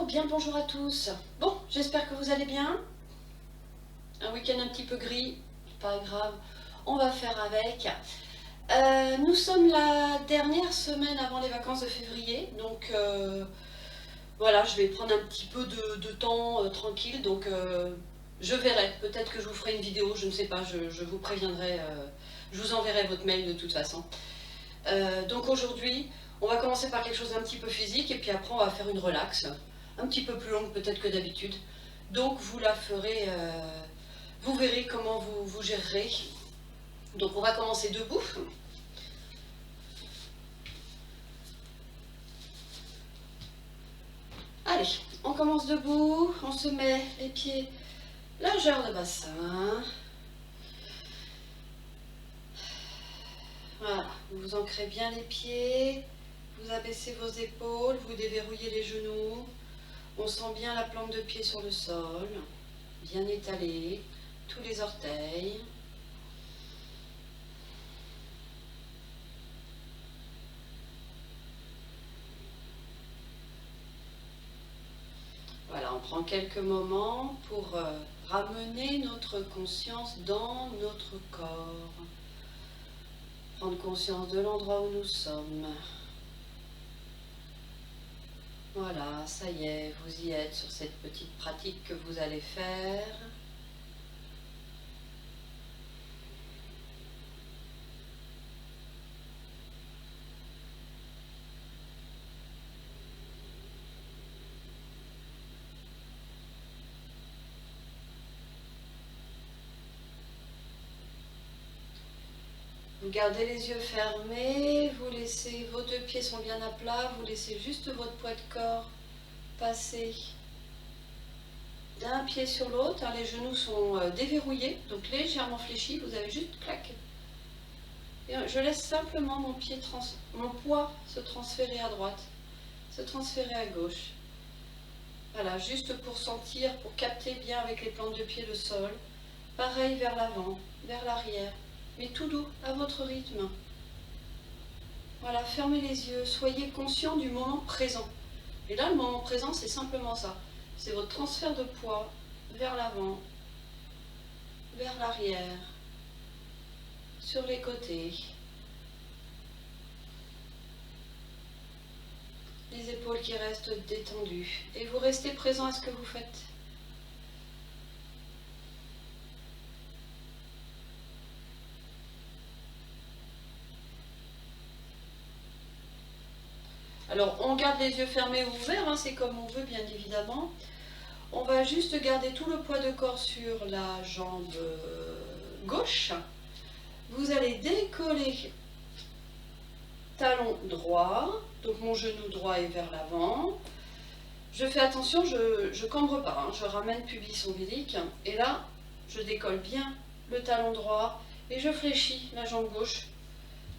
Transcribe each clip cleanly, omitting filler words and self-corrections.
bien le bonjour à tous. Bon, j'espère que vous allez bien. Un week-end un petit peu gris, pas grave, on va faire avec. Nous sommes la dernière semaine avant les vacances de février, donc voilà, je vais prendre un petit peu de temps tranquille, donc je verrai. Peut-être que je vous ferai une vidéo, je ne sais pas, je vous préviendrai, je vous enverrai votre mail de toute façon. Donc aujourd'hui, on va commencer par quelque chose d'un petit peu physique et puis après on va faire une relax, un petit peu plus longue peut-être que d'habitude. Donc vous la ferez, vous verrez comment vous gérerez. Donc on va commencer debout. Allez, on commence debout, on se met les pieds largeur de bassin. Voilà, vous ancrez bien les pieds, vous abaissez vos épaules, vous déverrouillez les genoux. On sent bien la plante de pied sur le sol, bien étalée, tous les orteils. Voilà, on prend quelques moments pour ramener notre conscience dans notre corps. Prendre conscience de l'endroit où nous sommes. Voilà, ça y est, vous y êtes sur cette petite pratique que vous allez faire. Vous gardez les yeux fermés, vous laissez, vos deux pieds sont bien à plat, vous laissez juste votre poids de corps passer d'un pied sur l'autre. Les genoux sont déverrouillés, donc légèrement fléchis, vous avez juste clac. Et je laisse simplement mon poids se transférer à droite, se transférer à gauche. Voilà, juste pour sentir, pour capter bien avec les plantes de pied le sol. Pareil vers l'avant, vers l'arrière, mais tout doux, à votre rythme. Voilà, fermez les yeux, soyez conscient du moment présent. Et là, le moment présent, c'est simplement ça. C'est votre transfert de poids vers l'avant, vers l'arrière, sur les côtés. Les épaules qui restent détendues. Et vous restez présent à ce que vous faites. Alors, on garde les yeux fermés ou ouverts, c'est comme on veut, bien évidemment. On va juste garder tout le poids de corps sur la jambe gauche. Vous allez décoller talon droit, donc mon genou droit est vers l'avant. Je fais attention, je ne cambre pas, je ramène pubis ombilique. Et là, je décolle bien le talon droit et je fléchis la jambe gauche.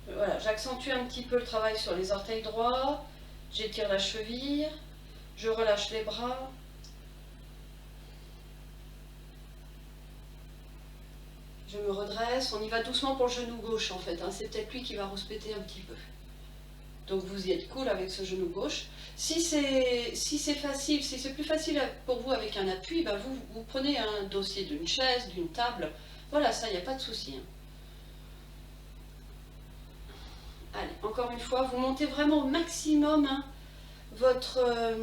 Voilà, j'accentue un petit peu le travail sur les orteils droits. J'étire la cheville, je relâche les bras. Je me redresse, on y va doucement pour le genou gauche en fait, c'est peut-être lui qui va rouspéter un petit peu. Donc vous y êtes cool avec ce genou gauche. Si c'est facile, si c'est plus facile pour vous avec un appui, vous prenez un dossier d'une chaise, d'une table. Voilà, ça, il n'y a pas de souci. Allez, encore une fois, vous montez vraiment au maximum votre...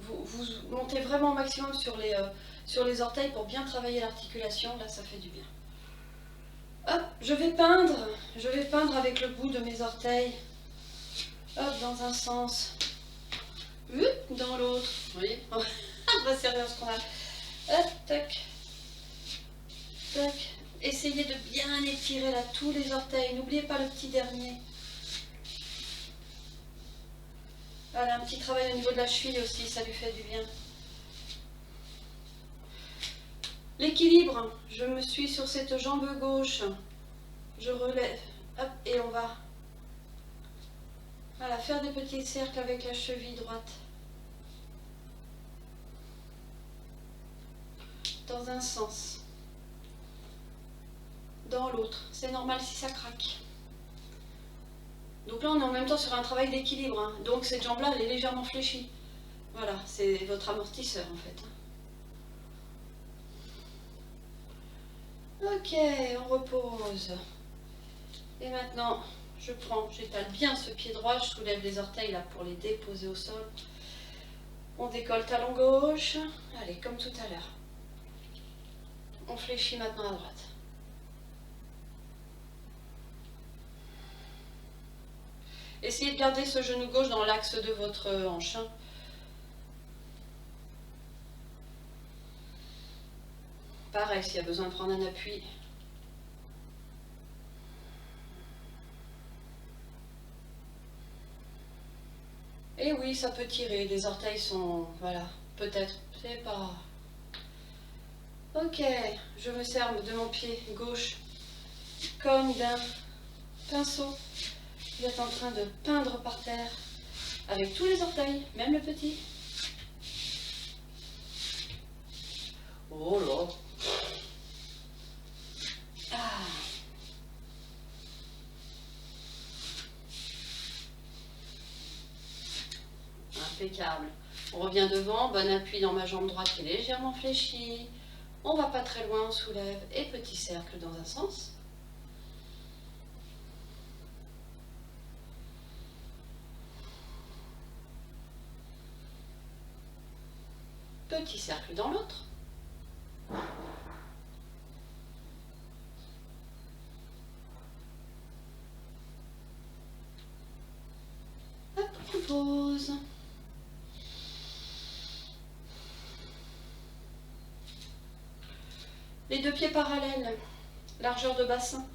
vous montez vraiment au maximum sur les orteils pour bien travailler l'articulation. Là, ça fait du bien. Hop, je vais peindre avec le bout de mes orteils. Hop, dans un sens. Dans l'autre. Vous voyez, on va servir ce qu'on a. Hop, tac. Tac. Essayez de bien étirer là tous les orteils. N'oubliez pas le petit dernier. Voilà, un petit travail au niveau de la cheville aussi, ça lui fait du bien. L'équilibre, je me suis sur cette jambe gauche. Je relève. Hop, et on va voilà, faire des petits cercles avec la cheville droite. Dans un sens. Dans l'autre. C'est normal si ça craque. Donc là, on est en même temps sur un travail d'équilibre. Hein. Donc cette jambe-là, elle est légèrement fléchie. Voilà, c'est votre amortisseur en fait. Ok, on repose. Et maintenant, j'étale bien ce pied droit, je soulève les orteils là pour les déposer au sol. On décolle talon gauche. Allez, comme tout à l'heure. On fléchit maintenant à droite. Essayez de garder ce genou gauche dans l'axe de votre hanche. Pareil, s'il y a besoin de prendre un appui. Et oui, ça peut tirer. Les orteils sont... Voilà, peut-être. C'est pas... Ok, je me sers de mon pied gauche comme d'un pinceau. Vous êtes en train de peindre par terre avec tous les orteils, même le petit. Oh là. Ah. Impeccable. On revient devant, bon appui dans ma jambe droite qui est légèrement fléchie. On va pas très loin, on soulève et petit cercle dans un sens. Petit cercle dans l'autre. Hop, on pose. Les deux pieds parallèles, largeur de bassin.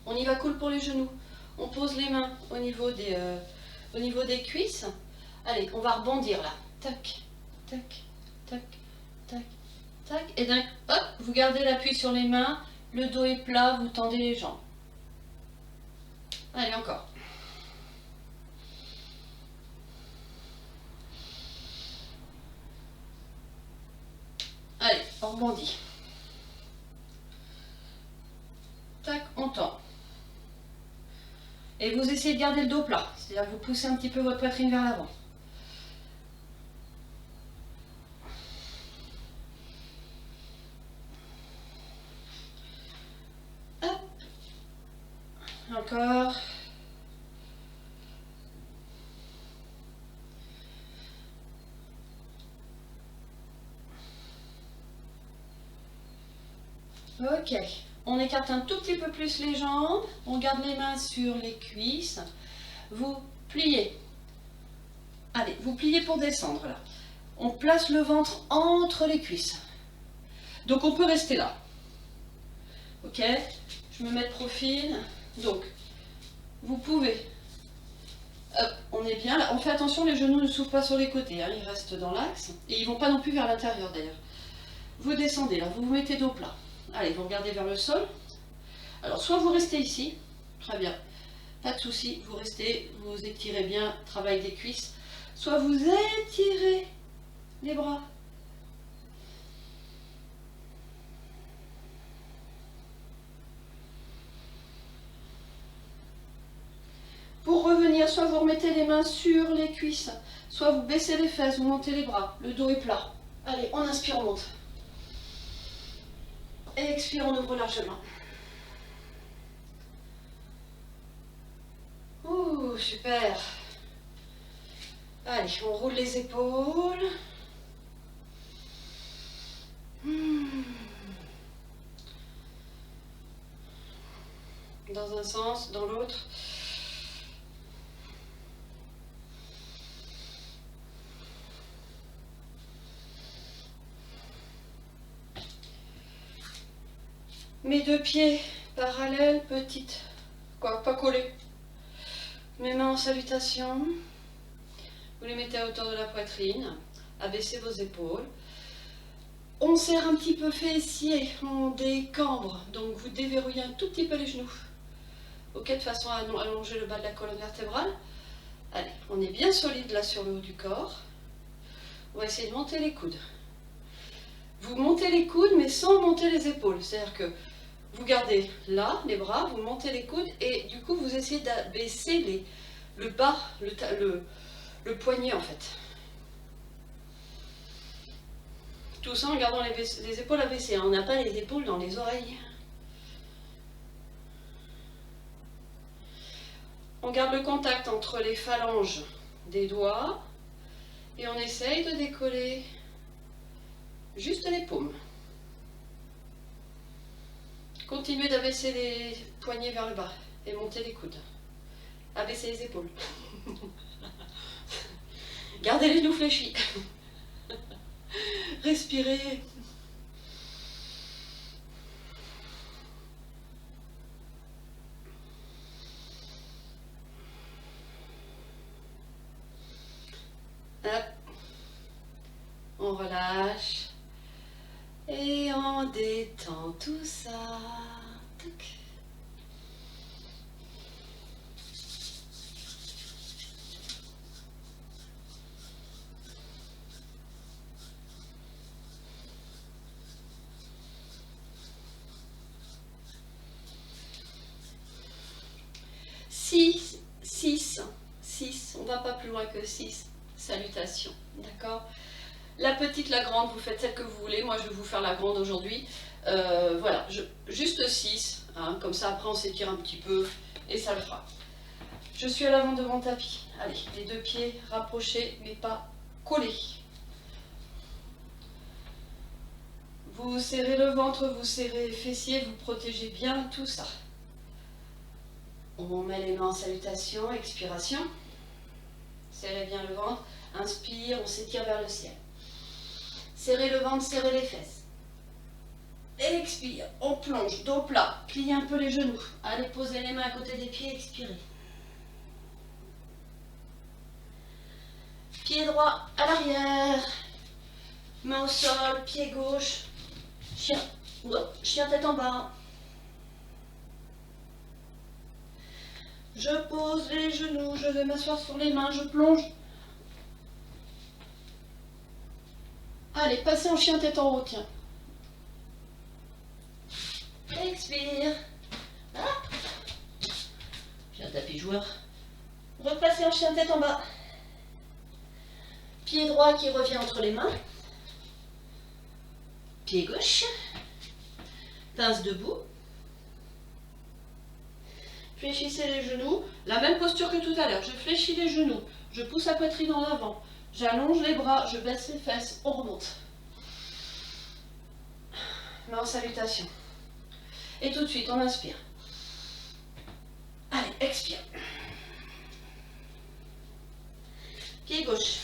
On y va cool pour les genoux. On pose les mains au niveau des cuisses. Allez, on va rebondir là. Tac, tac, tac, tac, tac. Et d'un hop, vous gardez l'appui sur les mains. Le dos est plat, vous tendez les jambes. Allez, encore. Allez, on rebondit. Tac, on tend. Et vous essayez de garder le dos plat. C'est-à-dire que vous poussez un petit peu votre poitrine vers l'avant. Hop. Encore. Ok, on écarte un tout petit peu plus les jambes, on garde les mains sur les cuisses, vous pliez. Allez, vous pliez pour descendre là. On place le ventre entre les cuisses. Donc on peut rester là. Ok, je me mets de profil. Donc, vous pouvez. Hop, on est bien là. On fait attention, les genoux ne s'ouvrent pas sur les côtés, hein, ils restent dans l'axe. Et ils ne vont pas non plus vers l'intérieur d'ailleurs. Vous descendez là, vous vous mettez dos plat. Allez, vous regardez vers le sol. Alors, soit vous restez ici, très bien, pas de souci, vous restez, vous étirez bien, travail des cuisses. Soit vous étirez les bras. Pour revenir, soit vous remettez les mains sur les cuisses, soit vous baissez les fesses, vous montez les bras, le dos est plat. Allez, on inspire, on monte. Expire, on ouvre largement. Ouh, super. Allez, on roule les épaules. Dans un sens, dans l'autre. Mes deux pieds parallèles, petites, quoi, pas collés. Mes mains en salutation. Vous les mettez à hauteur de la poitrine. Abaissez vos épaules. On serre un petit peu fessier, on décambre. Donc vous déverrouillez un tout petit peu les genoux. Ok, de façon à allonger le bas de la colonne vertébrale. Allez, on est bien solide là sur le haut du corps. On va essayer de monter les coudes. Vous montez les coudes mais sans monter les épaules. C'est-à-dire que Vous gardez là les bras, vous montez les coudes et du coup vous essayez d'abaisser le bas, le poignet en fait. Tout ça en gardant les épaules abaissées, hein. On n'a pas les épaules dans les oreilles. On garde le contact entre les phalanges des doigts et on essaye de décoller juste les paumes. Continuez d'abaisser les poignets vers le bas et monter les coudes. Abaissez les épaules. Gardez les genoux fléchis. Respirez. Hop. On relâche. Et on détend tout ça. Tac. Six, on ne va pas plus loin que 6 salutations, d'accord? La petite, la grande, vous faites celle que vous voulez, moi je vais vous faire la grande aujourd'hui, voilà, juste 6, hein, comme ça après on s'étire un petit peu et ça le fera. Je suis à l'avant de mon tapis, allez, les deux pieds rapprochés mais pas collés. Vous serrez le ventre, vous serrez les fessiers, vous protégez bien tout ça. On met les mains en salutation, expiration. Serrez bien le ventre. Inspire, on s'étire vers le ciel. Serrez le ventre, serrez les fesses. Expire, on plonge, dos plat. Pliez un peu les genoux. Allez, posez les mains à côté des pieds, expirez. Pied droit à l'arrière. Main au sol, pied gauche. Chien tête en bas. Je pose les genoux, je vais m'asseoir sur les mains, je plonge. Allez, passez en chien tête en haut, tiens. Expire. Hop. J'ai un tapis joueur. Repassez en chien tête en bas. Pied droit qui revient entre les mains. Pied gauche. Pince debout. Fléchissez les genoux, la même posture que tout à l'heure. Je fléchis les genoux, je pousse la poitrine en avant, j'allonge les bras, je baisse les fesses, on remonte. Main en salutation. Et tout de suite, on inspire. Allez, expire. Pied gauche.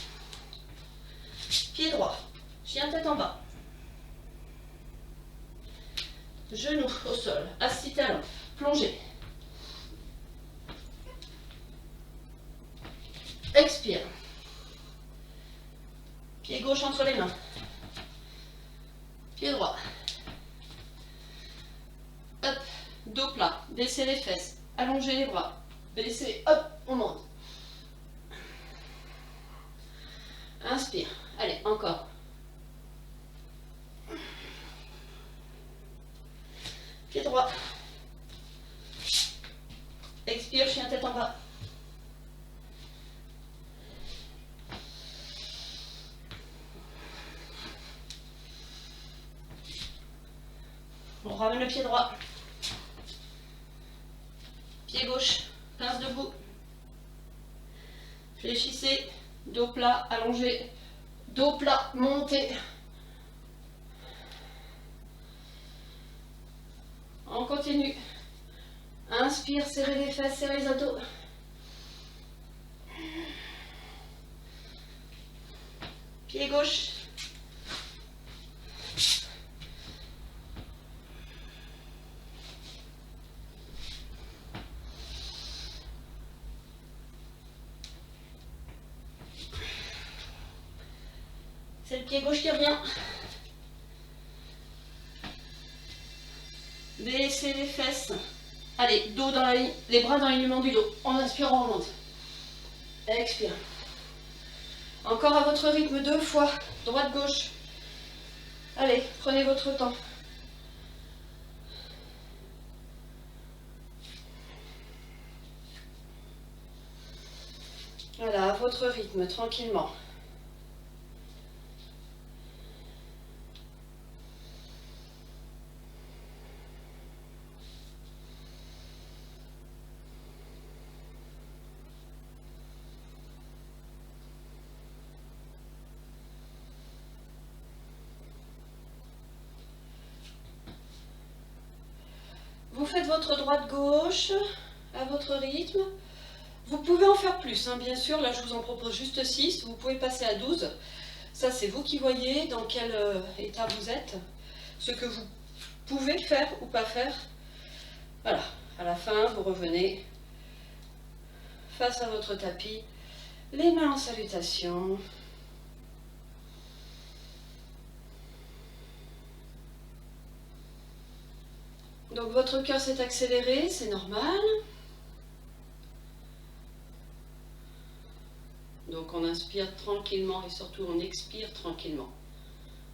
Pied droit. Chien tête en bas. Genoux au sol, assis talon, plongez. Expire. Pied gauche entre les mains. Pied droit. Hop, dos plat. Baissez les fesses. Allongez les bras. Baissez, hop, on monte. Inspire. Allez, encore. Pied droit. Expire, chien tête en bas. On ramène le pied droit. Pied gauche, pince debout. Fléchissez, dos plat, allongé. Dos plat, montez. On continue. Inspire, serrez les fesses, serrez les abdos. Pied gauche. C'est le pied gauche qui revient. Baissez les fesses. Allez, dos dans la ligne, les bras dans l'alignement du dos. En inspirant, on remonte. Expire. Encore à votre rythme 2 fois. Droite-gauche. Allez, prenez votre temps. Voilà, à votre rythme, tranquillement. Vous faites votre droite-gauche à votre rythme. Vous pouvez en faire plus, hein, bien sûr. Là, je vous en propose juste 6. Vous pouvez passer à 12. Ça, c'est vous qui voyez dans quel état vous êtes. Ce que vous pouvez faire ou pas faire. Voilà. À la fin, vous revenez face à votre tapis. Les mains en salutation. Donc votre cœur s'est accéléré, c'est normal. Donc on inspire tranquillement et surtout on expire tranquillement.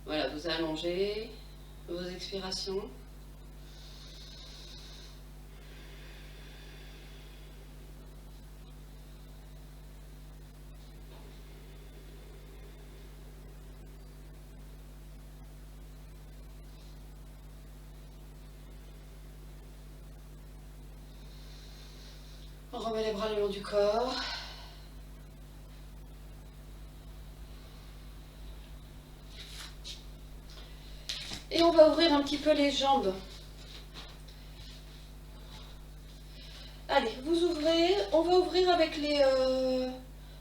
Voilà, vous allongez vos expirations. On remet les bras le long du corps. Et on va ouvrir un petit peu les jambes. Allez, vous ouvrez. On va ouvrir avec les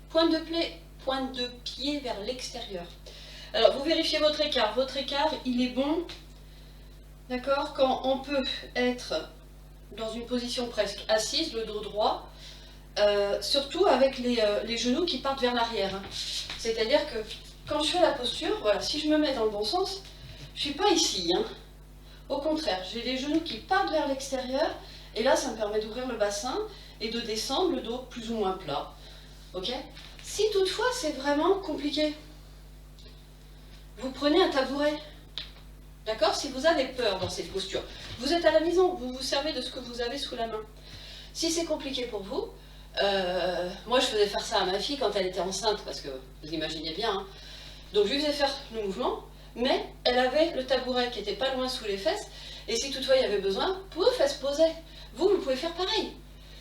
pointes de pied vers l'extérieur. Alors, vous vérifiez votre écart. Votre écart, il est bon. D'accord? Quand on peut être dans une position presque assise, le dos droit, surtout avec les genoux qui partent vers l'arrière. Hein. C'est-à-dire que quand je fais la posture, voilà, si je me mets dans le bon sens, je ne suis pas ici. Hein. Au contraire, j'ai les genoux qui partent vers l'extérieur, et là, ça me permet d'ouvrir le bassin et de descendre le dos plus ou moins plat. Ok? Si toutefois, c'est vraiment compliqué, vous prenez un tabouret. D'accord? Si vous avez peur dans cette posture, vous êtes à la maison, vous vous servez de ce que vous avez sous la main. Si c'est compliqué pour vous, moi je faisais faire ça à ma fille quand elle était enceinte, parce que vous imaginez bien. Hein. Donc je lui faisais faire le mouvement, mais elle avait le tabouret qui était pas loin sous les fesses, et si toutefois il y avait besoin, vos fesses posaient. Vous pouvez faire pareil.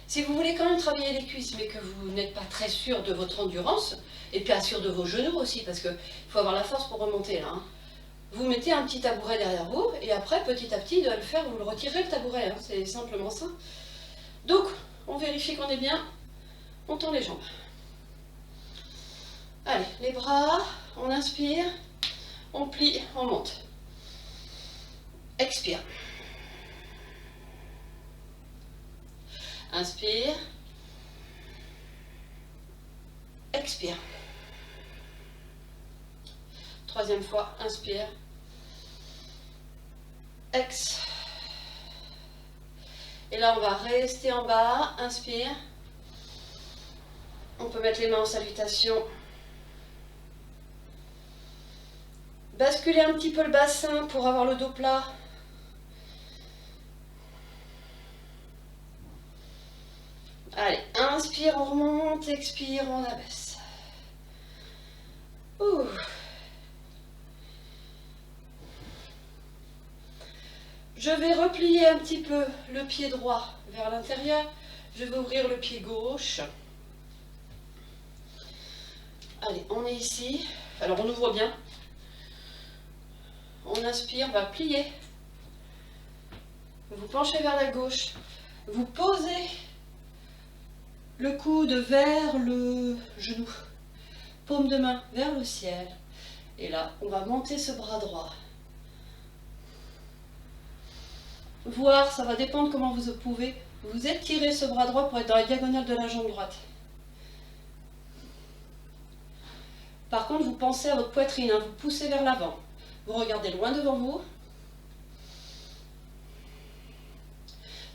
Si vous voulez quand même travailler les cuisses, mais que vous n'êtes pas très sûr de votre endurance, et pas sûr de vos genoux aussi, parce qu'il faut avoir la force pour remonter là. Hein. Vous mettez un petit tabouret derrière vous, et après, petit à petit, de le faire, vous le retirez le tabouret, hein, c'est simplement ça. Donc, on vérifie qu'on est bien, on tend les jambes. Allez, les bras, on inspire, on plie, on monte. Expire. Inspire. Expire. Troisième fois, inspire. Ex. Et là, on va rester en bas. Inspire. On peut mettre les mains en salutation. Basculer un petit peu le bassin pour avoir le dos plat. Allez, inspire, on remonte. Expire, on abaisse. Ouh. Je vais replier un petit peu le pied droit vers l'intérieur. Je vais ouvrir le pied gauche. Allez, on est ici. Alors, on ouvre bien. On inspire, on va plier. Vous penchez vers la gauche. Vous posez le coude vers le genou. Paume de main vers le ciel. Et là, on va monter ce bras droit. Voir, ça va dépendre comment vous pouvez vous étirer ce bras droit pour être dans la diagonale de la jambe droite. Par contre, vous pensez à votre poitrine, hein, vous poussez vers l'avant. Vous regardez loin devant vous.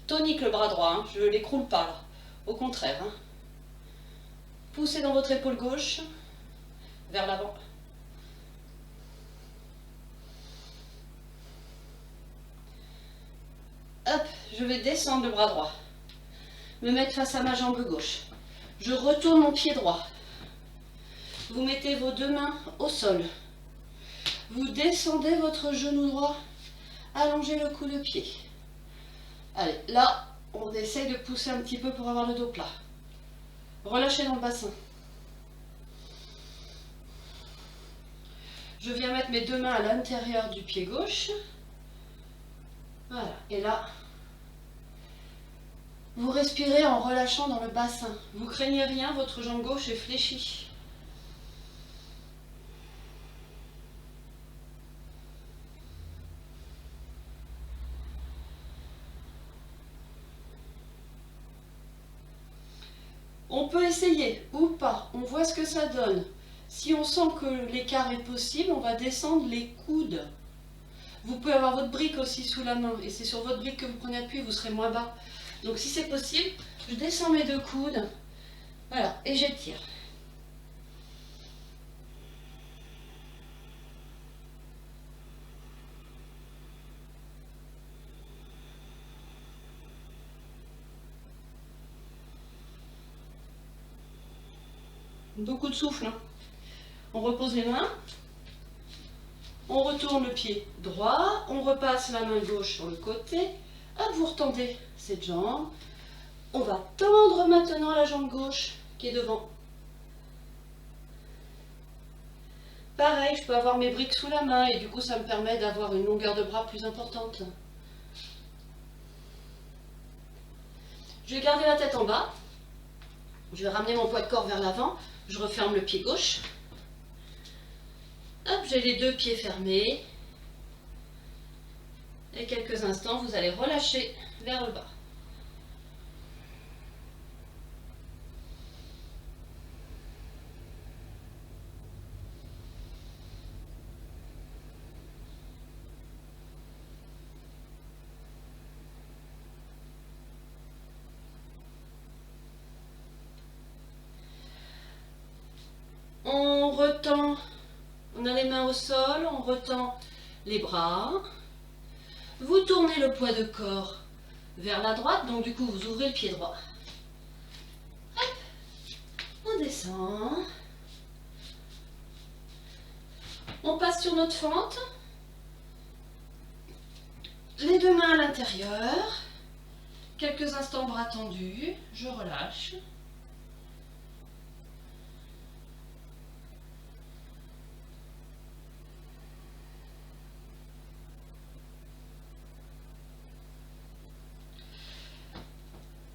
Tonique le bras droit, hein, je ne l'écroule pas là. Au contraire. Hein. Poussez dans votre épaule gauche vers l'avant. Hop, je vais descendre le bras droit. Me mettre face à ma jambe gauche. Je retourne mon pied droit. Vous mettez vos deux mains au sol. Vous descendez votre genou droit, allongez le cou de pied. Allez, là, on essaye de pousser un petit peu pour avoir le dos plat. Relâchez dans le bassin. Je viens mettre mes deux mains à l'intérieur du pied gauche. Voilà, et là, vous respirez en relâchant dans le bassin. Vous craignez rien, votre jambe gauche est fléchie. On peut essayer ou pas, on voit ce que ça donne. Si on sent que l'écart est possible, on va descendre les coudes. Vous pouvez avoir votre brique aussi sous la main, et c'est sur votre brique que vous prenez appui, vous serez moins bas. Donc si c'est possible, je descends mes deux coudes, voilà, et j'étire. Beaucoup de souffle, hein. On repose les mains, on retourne le pied droit, on repasse la main gauche sur le côté, hop, vous retendez cette jambe. On va tendre maintenant la jambe gauche qui est devant. Pareil, je peux avoir mes briques sous la main et du coup ça me permet d'avoir une longueur de bras plus importante. Je vais garder la tête en bas. Je vais ramener mon poids de corps vers l'avant. Je referme le pied gauche. Hop, j'ai les deux pieds fermés. Et quelques instants, vous allez relâcher vers le bas. On retend, on a les mains au sol, on retend les bras. Vous tournez le poids de corps vers la droite, donc du coup vous ouvrez le pied droit. Hop, on descend. On passe sur notre fente. Les deux mains à l'intérieur. Quelques instants bras tendus. Je relâche.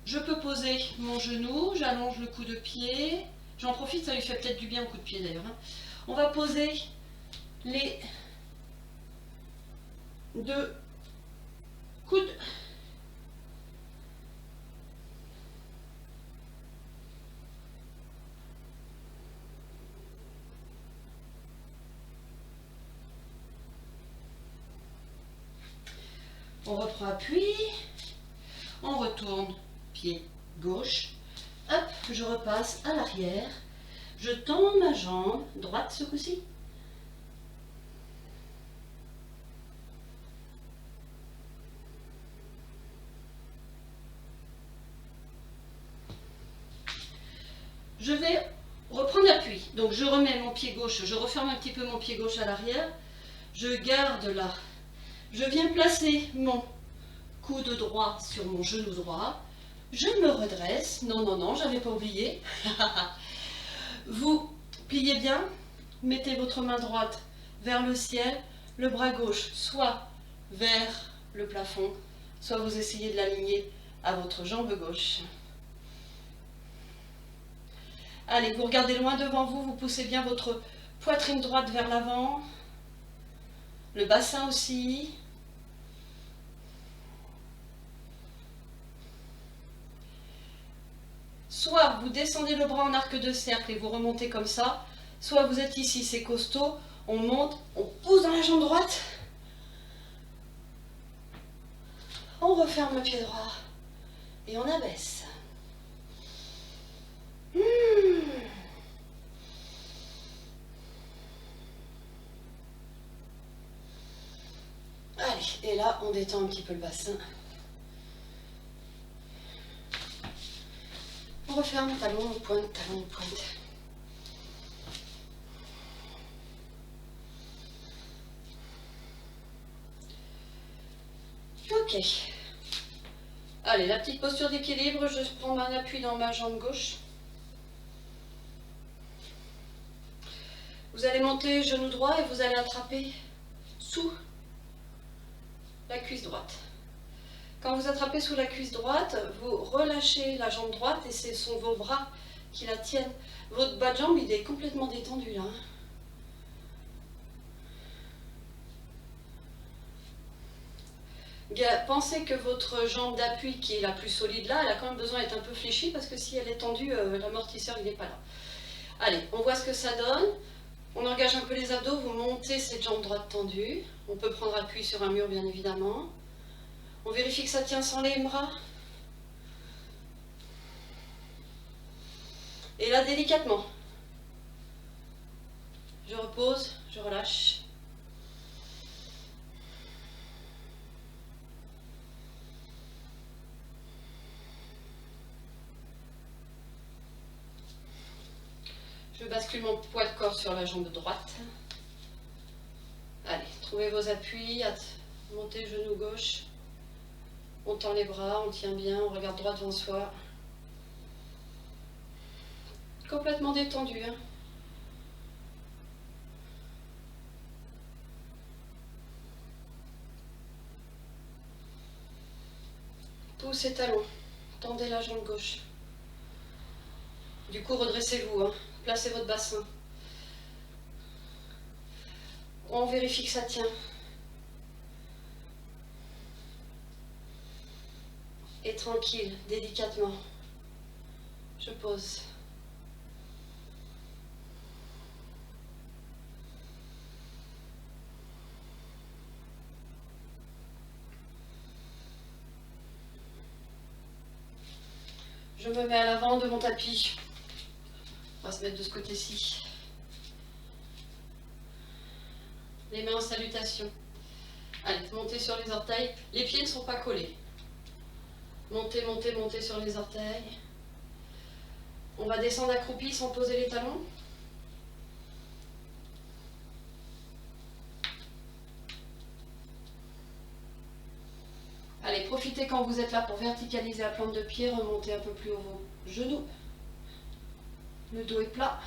Je peux poser mon genou, j'allonge le coup de pied. J'en profite, ça lui fait peut-être du bien au coup de pied d'ailleurs. On va poser les deux coudes. On reprend appui. On retourne pied gauche. Hop, je repasse à l'arrière. Je tends ma jambe droite ce coup-ci. Je vais reprendre appui. Donc je remets mon pied gauche, je referme un petit peu mon pied gauche à l'arrière. Je garde là. Je viens placer mon coude droit sur mon genou droit. Je me redresse. Non, non, non, j'avais pas oublié. Vous pliez bien. Mettez votre main droite vers le ciel. Le bras gauche soit vers le plafond, soit vous essayez de l'aligner à votre jambe gauche. Allez, vous regardez loin devant vous, vous poussez bien votre poitrine droite vers l'avant, le bassin aussi. Soit vous descendez le bras en arc de cercle et vous remontez comme ça, soit vous êtes ici, c'est costaud, on monte, on pousse dans la jambe droite, on referme le pied droit et on abaisse. Allez, et là, on détend un petit peu le bassin. On referme talon, pointe, talon, pointe. Ok. Allez, la petite posture d'équilibre, je prends un appui dans ma jambe gauche. Vous allez monter genou droit et vous allez attraper sous la cuisse droite. Quand vous attrapez sous la cuisse droite, vous relâchez la jambe droite et ce sont vos bras qui la tiennent. Votre bas de jambe, il est complètement détendu là. Pensez que votre jambe d'appui qui est la plus solide là, elle a quand même besoin d'être un peu fléchie parce que si elle est tendue, l'amortisseur il n'est pas là. Allez, on voit ce que ça donne. On engage un peu les abdos, vous montez cette jambe droite tendue. On peut prendre appui sur un mur bien évidemment. On vérifie que ça tient sans les bras. Et là délicatement, je repose, je relâche. Je bascule mon poids de corps sur la jambe droite. Allez, trouvez vos appuis, montez genou gauche. On tend les bras, on tient bien, on regarde droit devant soi. Complètement détendu. Hein. Poussez talons, tendez la jambe gauche. Du coup, redressez-vous, hein. Placez votre bassin. On vérifie que ça tient. Et tranquille, délicatement, je pose. Je me mets à l'avant de mon tapis. On va se mettre de ce côté-ci. Les mains en salutation. Allez, montez sur les orteils. Les pieds ne sont pas collés. Montez, montez, montez sur les orteils. On va descendre accroupi sans poser les talons. Allez, profitez quand vous êtes là pour verticaliser la plante de pied, remontez un peu plus haut vos genoux. Le dos est plat.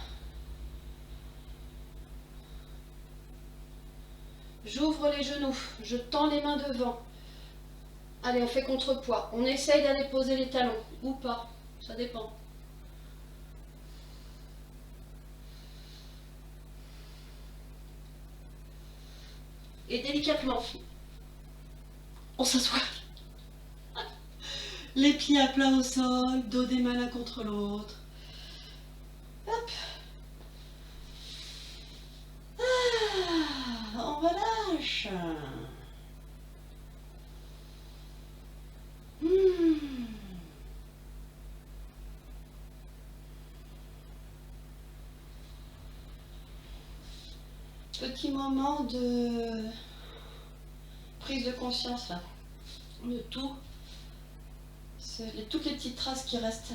J'ouvre les genoux, je tends les mains devant. Allez, on fait contrepoids. On essaye d'aller poser les talons, ou pas, ça dépend. Et délicatement, on s'assoit. Les pieds à plat au sol, dos des mains l'un contre l'autre. Hop. Ah, on relâche. Petit moment de prise de conscience là, de tout, toutes les petites traces qui restent.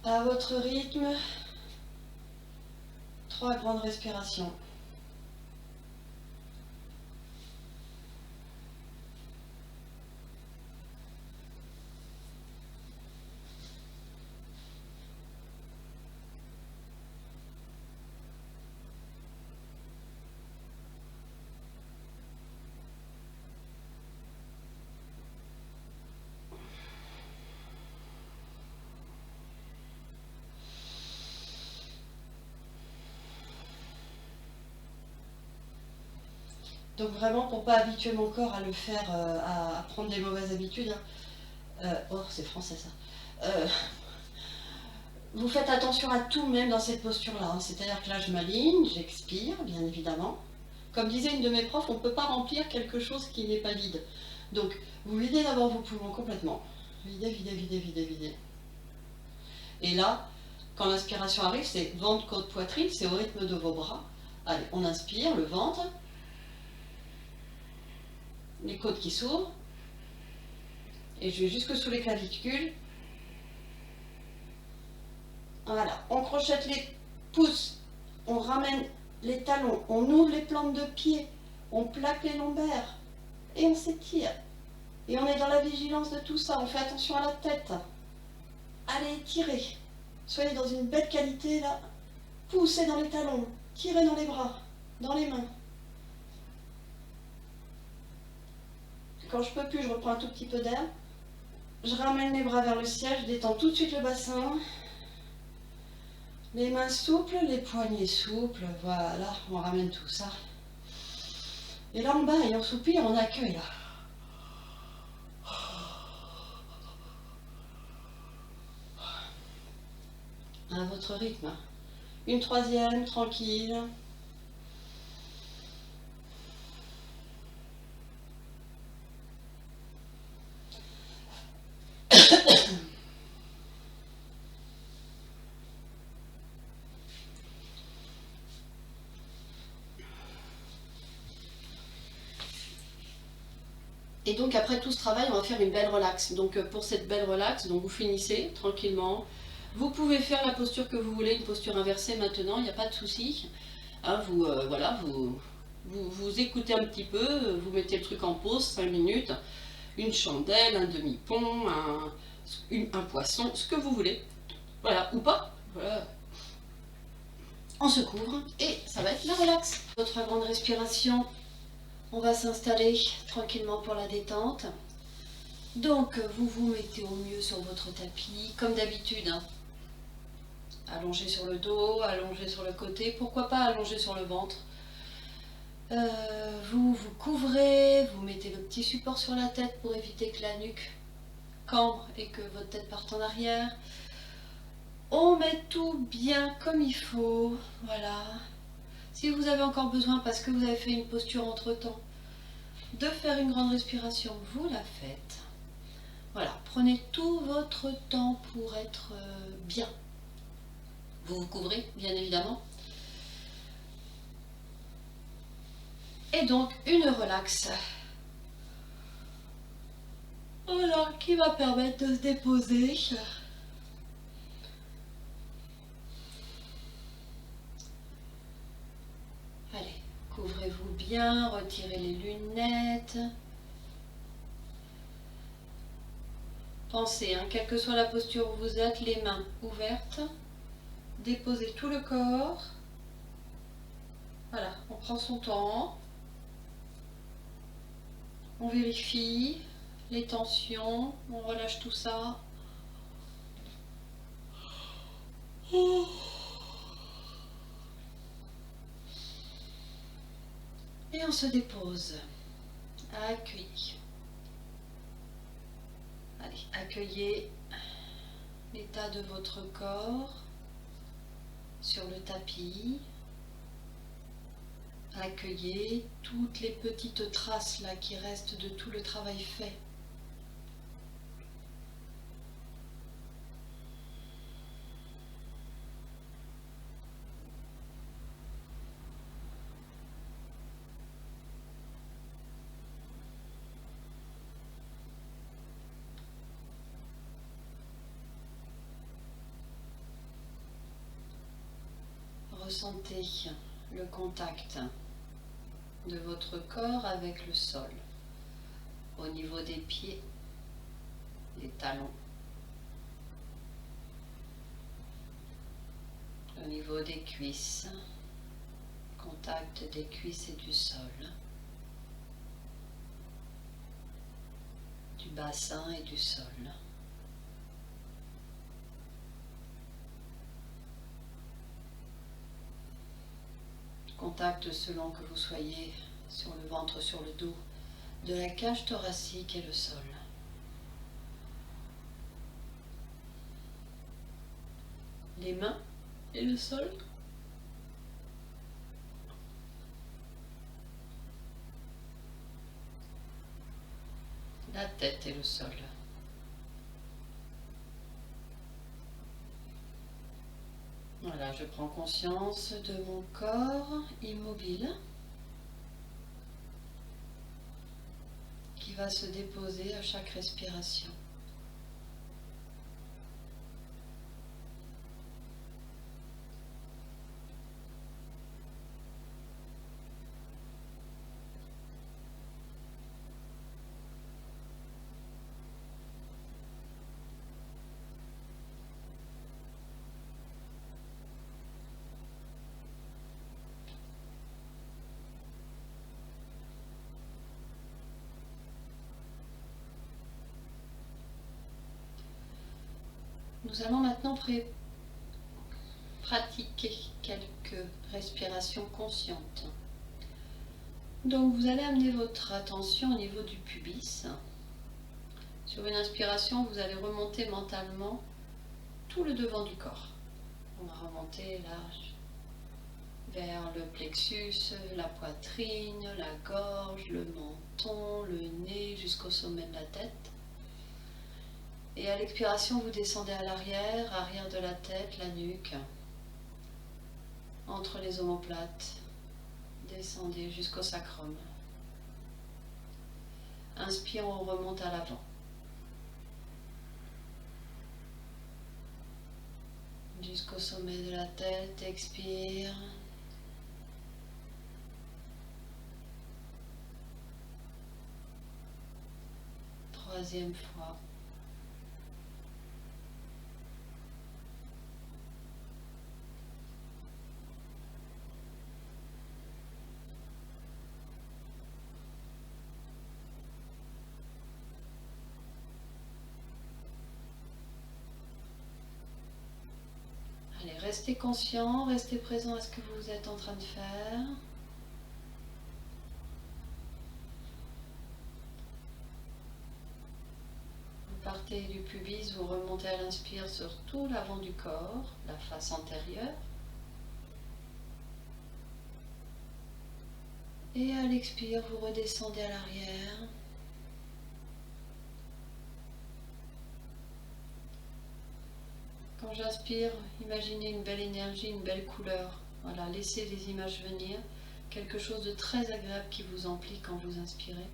À votre rythme, 3 grandes respirations. Donc vraiment, pour pas habituer mon corps à le faire, à prendre des mauvaises habitudes, oh c'est français ça, vous faites attention à tout même dans cette posture-là, hein. C'est-à-dire que là je m'aligne, j'expire, bien évidemment. Comme disait une de mes profs, on ne peut pas remplir quelque chose qui n'est pas vide. Donc vous videz d'abord vos poumons complètement, videz, videz, videz, videz, videz. Et là, quand l'inspiration arrive, c'est ventre, côte, poitrine, c'est au rythme de vos bras. Allez, on inspire, le ventre. Les côtes qui s'ouvrent, Et je vais jusque sous les clavicules. Voilà, on crochette les pouces, on ramène les talons, on ouvre les plantes de pied, on plaque les lombaires et on s'étire. Et on est dans la vigilance de tout ça, on fait attention à la tête. Allez, étirez. Soyez dans une belle qualité là. Poussez dans les talons, tirez dans les bras, dans les mains. Quand je peux plus, je reprends un tout petit peu d'air. Je ramène les bras vers le ciel, je détends tout de suite le bassin. Les mains souples, les poignets souples, voilà, on ramène tout ça. Et là en bas, et on soupire, on accueille là. À votre rythme. Une troisième, tranquille. Et donc après tout ce travail, on va faire une belle relaxe. Donc pour cette belle relaxe, donc vous finissez tranquillement. Vous pouvez faire la posture que vous voulez, une posture inversée maintenant, il n'y a pas de souci. Hein, voilà, vous écoutez un petit peu, vous mettez le truc en pause, 5 minutes, une chandelle, un demi-pont, un poisson, ce que vous voulez. Voilà, ou pas. Voilà. On se couvre et ça va être la relaxe. Votre grande respiration. On va s'installer tranquillement pour la détente. Donc, vous vous mettez au mieux sur votre tapis, comme d'habitude. Hein. Allongé sur le dos, allongé sur le côté, pourquoi pas allongé sur le ventre. Vous vous couvrez, vous mettez le petit support sur la tête pour éviter que la nuque cambre et que votre tête parte en arrière. On met tout bien comme il faut, voilà. Si vous avez encore besoin, parce que vous avez fait une posture entre-temps, de faire une grande respiration, vous la faites. Voilà, prenez tout votre temps pour être bien. Vous vous couvrez, bien évidemment. Et donc, une relaxe. Voilà, qui va permettre de se déposer. Allez, couvrez-vous bien, retirez les lunettes. Pensez, hein, quelle que soit la posture où vous êtes, les mains ouvertes. Déposez tout le corps. Voilà, on prend son temps. On vérifie les tensions, on relâche tout ça. Et on se dépose. Accueillez. Allez, accueillez l'état de votre corps sur le tapis. Accueillez toutes les petites traces là qui restent de tout le travail fait. Ressentez le contact de votre corps avec le sol, au niveau des pieds, des talons, au niveau des cuisses, contact des cuisses et du sol, du bassin et du sol. Contact selon que vous soyez sur le ventre, sur le dos, de la cage thoracique et le sol. Les mains et le sol. La tête et le sol. Voilà, je prends conscience de mon corps immobile qui va se déposer à chaque respiration. Nous allons maintenant pratiquer quelques respirations conscientes. Donc vous allez amener votre attention au niveau du pubis. Sur une inspiration, vous allez remonter mentalement tout le devant du corps. On va remonter là vers le plexus, la poitrine, la gorge, le menton, le nez jusqu'au sommet de la tête. Et à l'expiration, vous descendez à l'arrière, arrière de la tête, la nuque, entre les omoplates. Descendez jusqu'au sacrum. Inspire, on remonte à l'avant. Jusqu'au sommet de la tête, expire. Troisième fois. Allez, restez conscient, restez présent à ce que vous êtes en train de faire. Vous partez du pubis, vous remontez à l'inspire sur tout l'avant du corps, la face antérieure. Et à l'expire, vous redescendez à l'arrière. Quand j'inspire, imaginez une belle énergie, une belle couleur. Voilà, laissez les images venir. Quelque chose de très agréable qui vous emplit quand vous inspirez.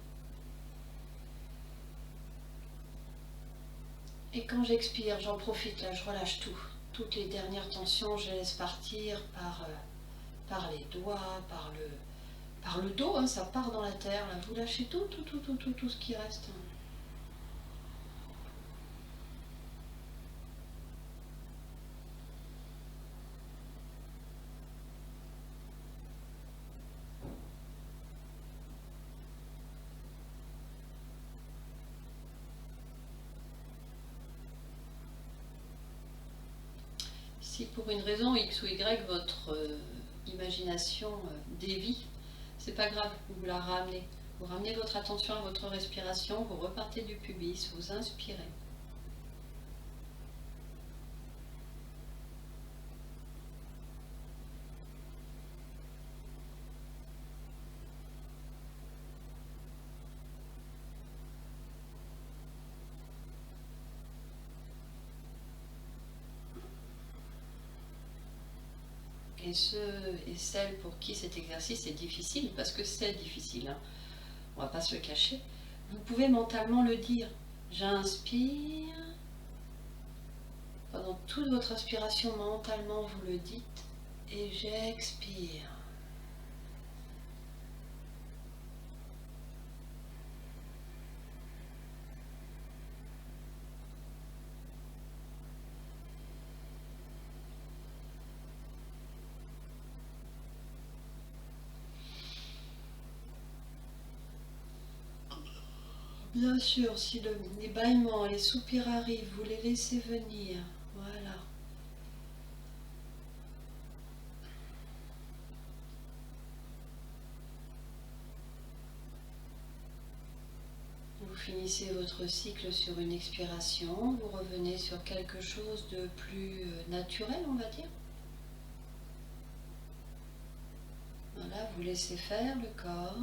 Et quand j'expire, j'en profite, là, je relâche tout. Toutes les dernières tensions, je les laisse partir par les doigts, par le dos, hein, ça part dans la terre. Là, vous lâchez tout ce qui reste. Si pour une raison X ou Y, votre imagination dévie, c'est pas grave, vous la ramenez. Vous ramenez votre attention à votre respiration, vous repartez du pubis, vous inspirez. Et ceux et celles pour qui cet exercice est difficile, parce que c'est difficile, hein, on ne va pas se le cacher, vous pouvez mentalement le dire. J'inspire. Pendant toute votre inspiration, mentalement, vous le dites. Et j'expire. Bien sûr, si les bâillements, les soupirs arrivent, vous les laissez venir. Voilà. Vous finissez votre cycle sur une expiration, vous revenez sur quelque chose de plus naturel, on va dire. Voilà, vous laissez faire le corps.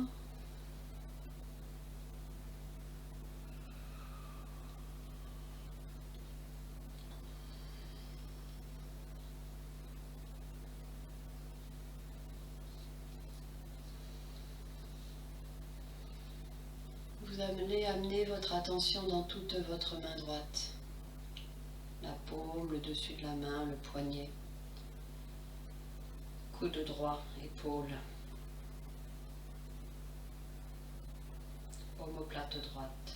Vous vous allez amener votre attention dans toute votre main droite. La paume, le dessus de la main, le poignet. Coude droit, épaule. Omoplate droite.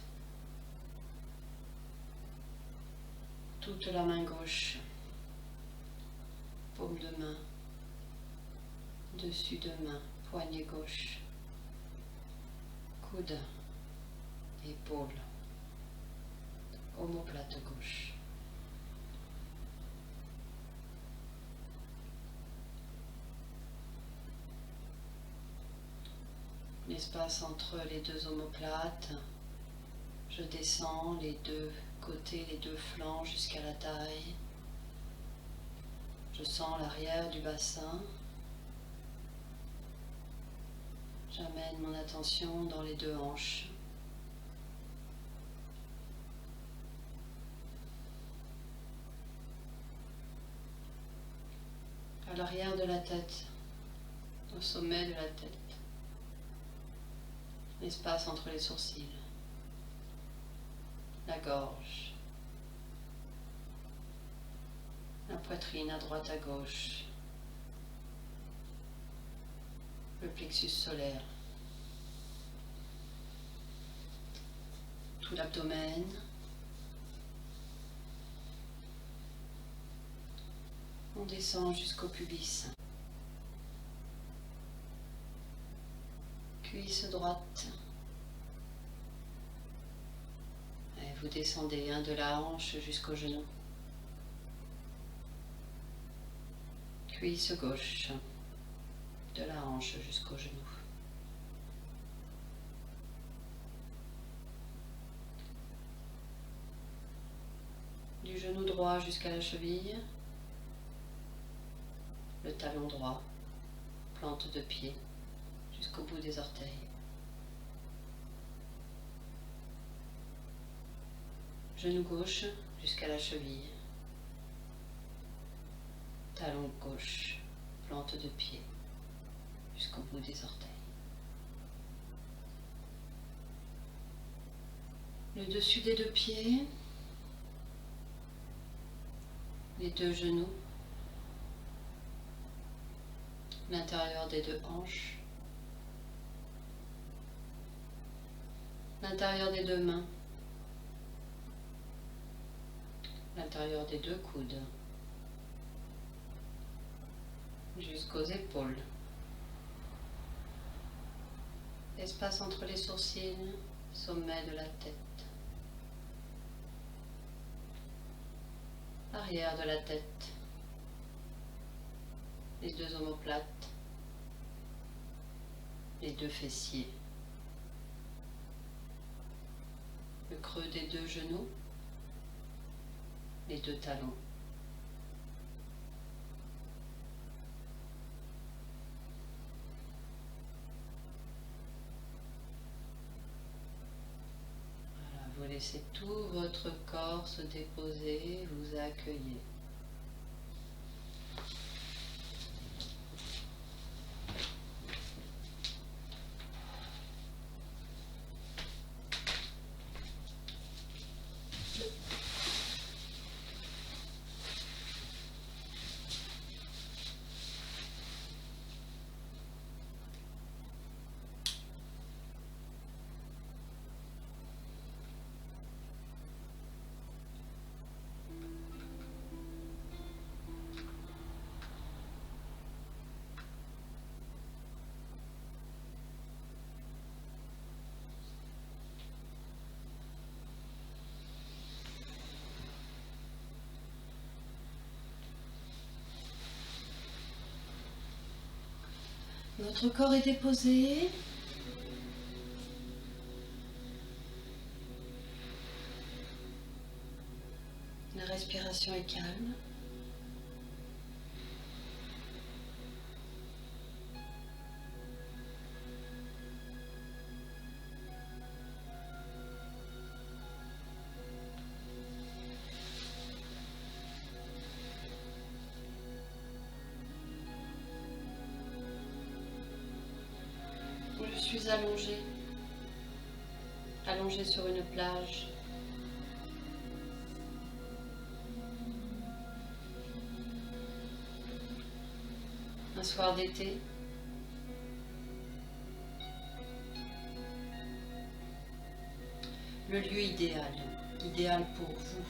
Toute la main gauche. Paume de main. Dessus de main, poignet gauche. Coude, épaule. Omoplate gauche. L'espace entre les deux omoplates, je descends les deux côtés, les deux flancs jusqu'à la taille. Je sens l'arrière du bassin. J'amène mon attention dans les deux hanches. À l'arrière de la tête, au sommet de la tête. L'espace entre les sourcils, la gorge, la poitrine à droite à gauche, le plexus solaire, tout l'abdomen, on descend jusqu'au pubis. Cuisse droite. Et vous descendez de la hanche jusqu'au genou. Cuisse gauche. De la hanche jusqu'au genou. Du genou droit jusqu'à la cheville. Le talon droit. Plante de pied. Jusqu'au bout des orteils. Genou gauche jusqu'à la cheville. Talon gauche, plante de pied, jusqu'au bout des orteils. Le dessus des deux pieds. Les deux genoux. L'intérieur des deux hanches. L'intérieur des deux mains, l'intérieur des deux coudes, jusqu'aux épaules, espace entre les sourcils, sommet de la tête, arrière de la tête, les deux omoplates, les deux fessiers. Le creux des deux genoux, les deux talons. Voilà, vous laissez tout votre corps se déposer, vous accueillez. Votre corps est déposé. La respiration est calme. Je suis allongée. allongé sur une plage. Un soir d'été. Le lieu idéal, idéal pour vous.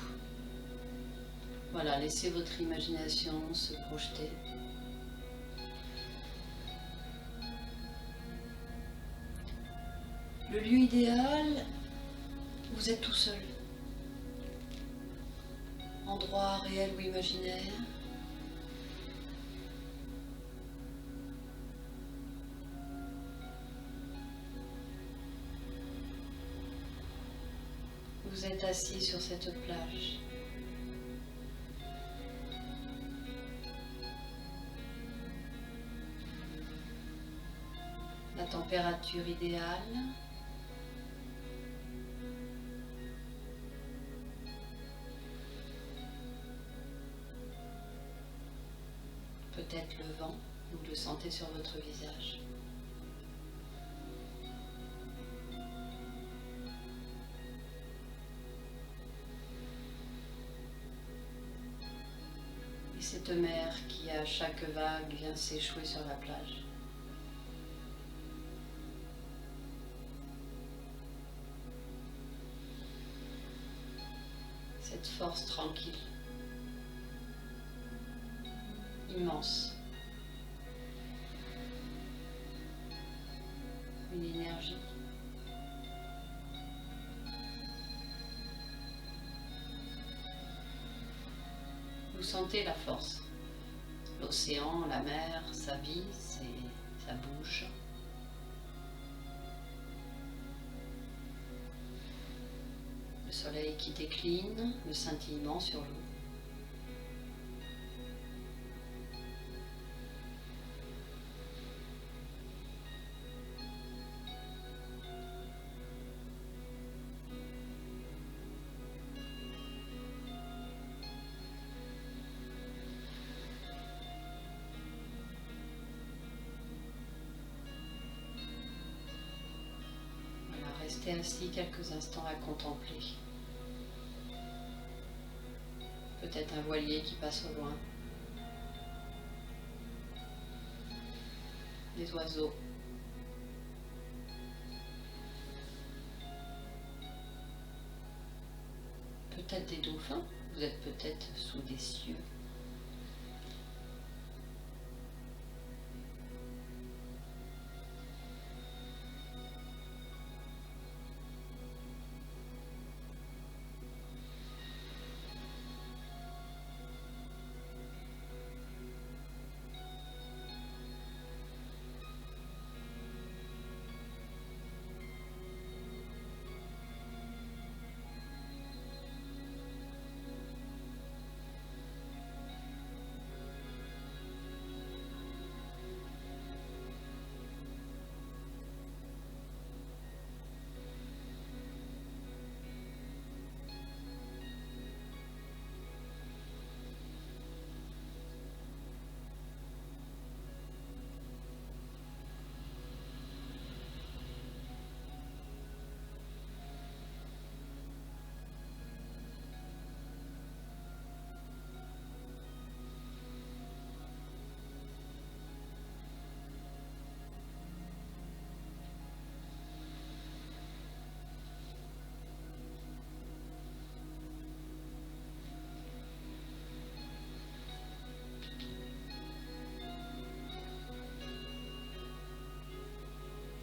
Voilà, laissez votre imagination se projeter. Le lieu idéal, vous êtes tout seul. Endroit réel ou imaginaire. Vous êtes assis sur cette plage. La température idéale. Peut-être le vent, vous le sentez sur votre visage. Et cette mer qui à chaque vague vient s'échouer sur la plage. Cette force tranquille. Immense. Une énergie. Vous sentez la force. L'océan, la mer, sa vie, ça bouge. Le soleil qui décline, le scintillement sur l'eau. Restez ainsi quelques instants à contempler. Peut-être un voilier qui passe au loin. Des oiseaux. Peut-être des dauphins. Vous êtes peut-être sous des cieux.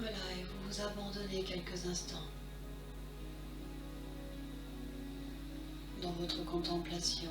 Voilà, et vous vous abandonnez quelques instants dans votre contemplation.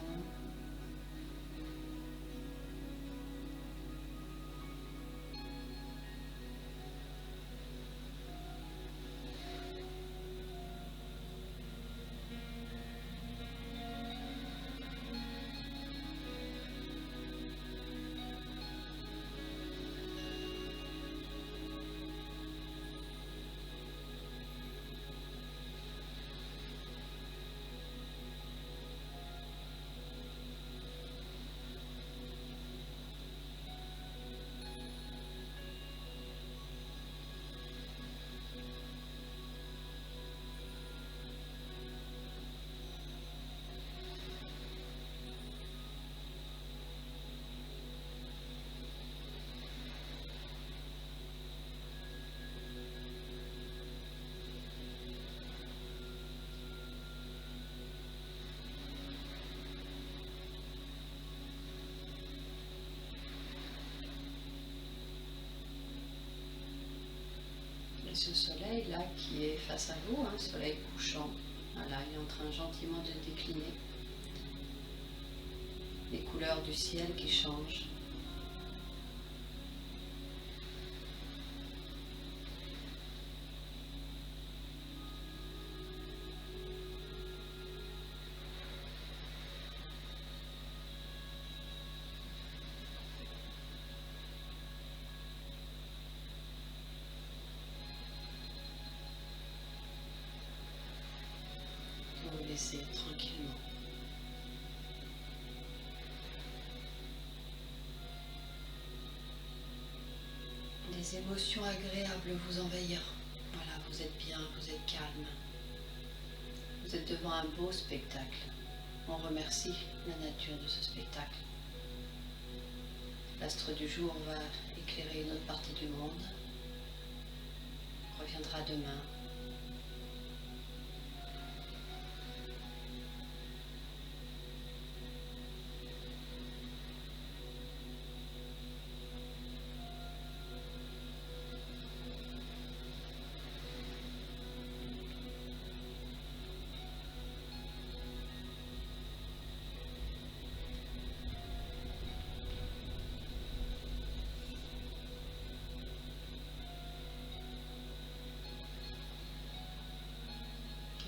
ce soleil là qui est face à vous, hein, soleil couchant. Voilà, il est en train gentiment de décliner. Les couleurs du ciel qui changent. Vous laissez tranquillement. Des émotions agréables vous envahir. Voilà, vous êtes bien, vous êtes calme. Vous êtes devant un beau spectacle. On remercie la nature de ce spectacle. L'astre du jour va éclairer une autre partie du monde. Il reviendra demain.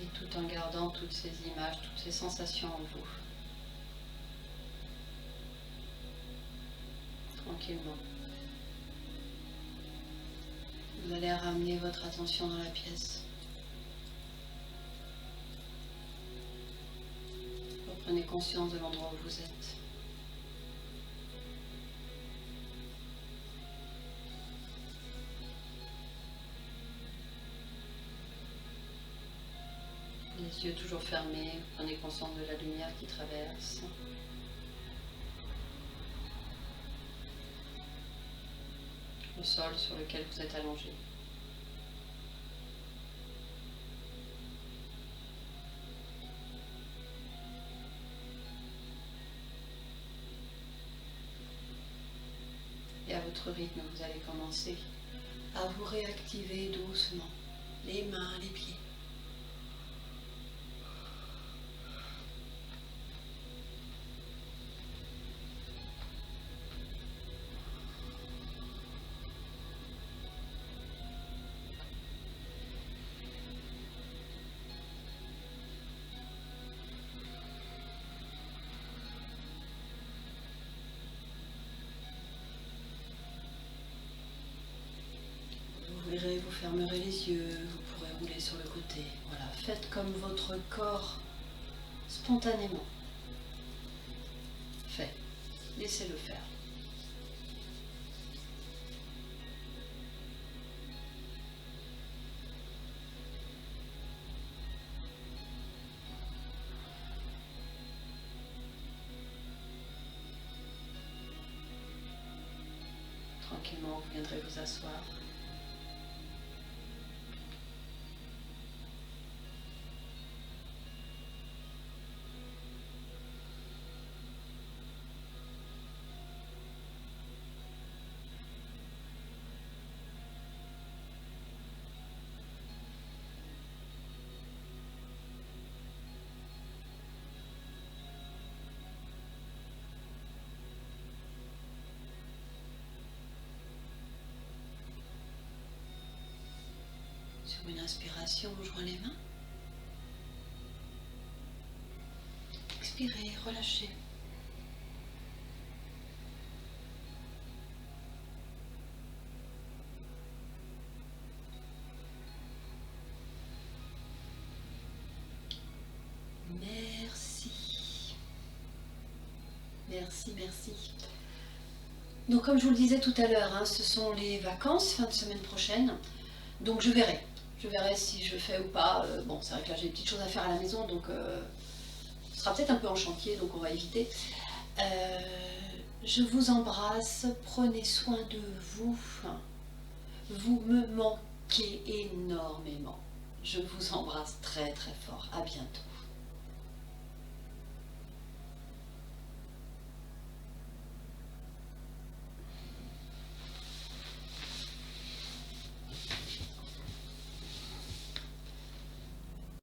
Et tout en gardant toutes ces images, toutes ces sensations en vous. Tranquillement. Vous allez ramener votre attention dans la pièce. Reprenez conscience de l'endroit où vous êtes. Les yeux toujours fermés, prenez conscience de la lumière qui traverse. Le sol sur lequel vous êtes allongé. Et à votre rythme, vous allez commencer à vous réactiver doucement, les mains, les pieds. Vous fermerez les yeux, vous pourrez rouler sur le côté. Voilà, faites comme votre corps spontanément fait. Laissez-le faire. Tranquillement, vous viendrez vous asseoir. Sur une inspiration, on joint les mains. Expirez, relâchez. Merci. Merci, merci. Donc comme je vous le disais tout à l'heure, hein, ce sont les vacances, fin de semaine prochaine. Donc je verrai. Je verrai si je fais ou pas. Bon, c'est vrai que là j'ai des petites choses à faire à la maison, donc ce sera peut-être un peu en chantier, donc on va éviter. Je vous embrasse, prenez soin de vous. Vous me manquez énormément. Je vous embrasse très très fort. À bientôt.